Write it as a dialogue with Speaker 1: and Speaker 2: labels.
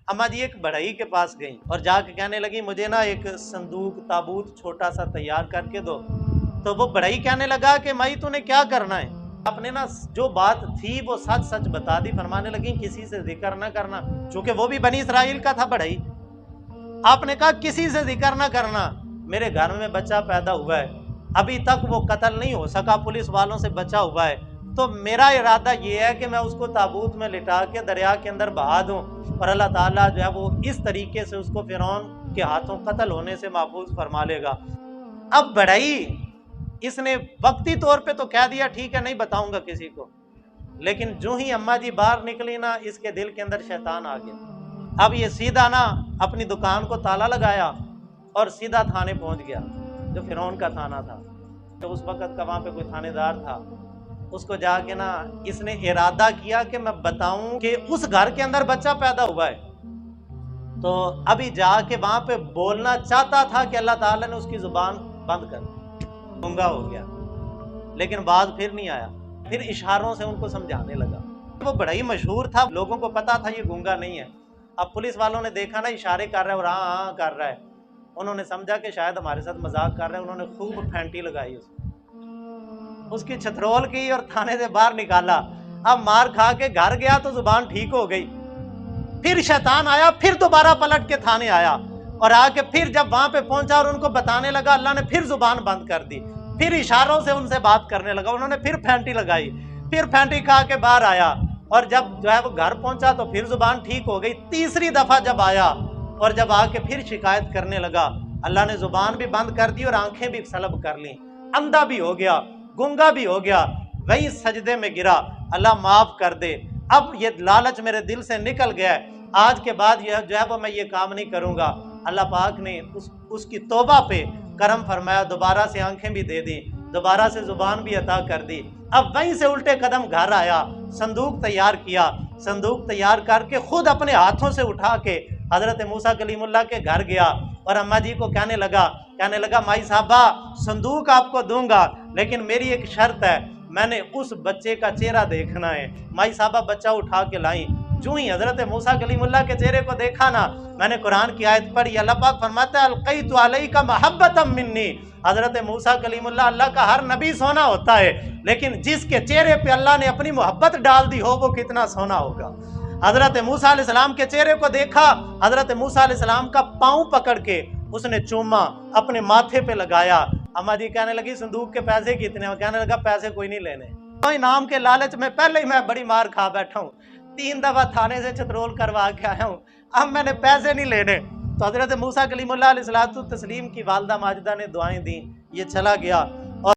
Speaker 1: अम्मा जी एक बढ़ई के पास गई और जाके कहने लगी मुझे ना एक संदूक ताबूत छोटा सा तैयार करके दो। तो वो बढ़ई कहने लगा कि माई तूने क्या करना है। आपने ना जो बात थी वो सच सच बता दी। फरमाने लगी किसी से जिक्र ना करना, चूंकि वो भी बनी इसराइल का था बढ़ई। आपने कहा किसी से जिक्र ना करना, मेरे घर में बच्चा पैदा हुआ है, अभी तक वो कत्ल नहीं हो सका, पुलिस वालों से बचा हुआ है, तो मेरा इरादा ये है कि मैं उसको ताबूत में लिटा के दरिया के अंदर बहा दूं और अल्लाह ताला जो है वो इस तरीके से उसको फिरौन के हाथों कत्ल होने से महफूज फरमा लेगा। अब बढ़ई इसने वक्ती तौर पे तो कह दिया ठीक है नहीं बताऊंगा किसी को, लेकिन जो ही अम्मा जी बाहर निकली ना इसके दिल के अंदर शैतान आ गया। अब ये सीधा ना अपनी दुकान को ताला लगाया और सीधा थाने पहुंच गया, जो फिरौन का थाना था। तो उस वक्त का वहां पे कोई थानेदार था, उसको जाके ना इसने इरादा किया कि मैं बताऊं कि उस घर के अंदर बच्चा पैदा हुआ है। तो अभी जाके वहां पे बोलना चाहता था कि अल्लाह ताला ने उसकी जुबान बंद कर दी, गूंगा हो गया, लेकिन बात फिर नहीं आया। फिर इशारों से उनको समझाने लगा। वो बड़ा ही मशहूर था, लोगों को पता था ये गूंगा नहीं है। अब पुलिस वालों ने देखा ना इशारे कर रहा है और हाँ कर रहा है, उन्होंने समझा कि शायद हमारे साथ मजाक कर रहा है। उन्होंने खूब फैंटी लगाई उसकी छतरोल की और थाने से बाहर निकाला। अब मार खा के घर गया तो जुबान ठीक हो गई। फिर शैतान आया, फिर दोबारा पलट के थाने आया और आके फिर जब वहां पे पहुंचा और उनको बताने लगा, अल्लाह ने फिर जुबान बंद कर दी। फिर इशारों से उनसे बात करने लगा। उन्होंने फिर फैंटी लगाई, फिर फैंटी खा के बाहर आया और जब जो है वो घर पहुंचा तो फिर जुबान ठीक हो गई। तीसरी दफा जब आया और जब आके फिर शिकायत करने लगा, अल्लाह ने जुबान भी बंद कर दी और आंखें भी सलब कर ली। अंधा भी हो गया, गूंगा भी हो गया, वही सजदे में गिरा, अल्लाह माफ कर दे, अब ये लालच मेरे दिल से निकल गया है, आज के बाद यह जो है वो मैं ये काम नहीं करूंगा। अल्लाह पाक ने उसकी तौबा पे करम फरमाया, दोबारा से आंखें भी दे दी, दोबारा से जुबान भी अता कर दी। अब वहीं से उल्टे कदम घर आया, संदूक तैयार किया, संदूक तैयार करके खुद अपने हाथों से उठा के हजरत मूसा कलीमुल्लाह के घर गया और अम्मा जी को कहने लगा माई साहबा संदूक आपको दूंगा, लेकिन मेरी एक शर्त है, मैंने उस बच्चे का चेहरा देखना है। माई साहबा बच्चा उठा के लाई। जो ही हजरत मूसा कलीमुल्लाह के चेहरे को देखा ना, मैंने कुरान की आयत पढ़ी, अल्लाह पाक फरमाता है अलक़ैतु अलैका महब्बतम मिन्नी। हजरत मूसा कलीमुल्लाह, अल्लाह का हर नबी सोना होता है, लेकिन जिसके चेहरे पे अल्लाह ने अपनी मोहब्बत डाल दी हो वो कितना सोना होगा। हजरत मूसा अलैहिस्सलाम के चेहरे को देखा, हजरत मूसा अलैहिस्सलाम का पाँव पकड़ के उसने चूमा, अपने माथे पे लगाया। अम्मा जी कहने लगी संदूक के पैसे कितने? कहने लगा पैसे कोई नहीं लेने, तो इनाम के लालच में पहले ही मैं बड़ी मार खा बैठा हूँ, 3 दफा थाने से चतरोल करवा के आया हूँ, अब मैंने पैसे नहीं लेने। तो हजरत मूसा कलीमुल्लाह अलैहिस्सलातु तस्लीम की वालदा माजिदा ने दुआएं दी, ये चला गया।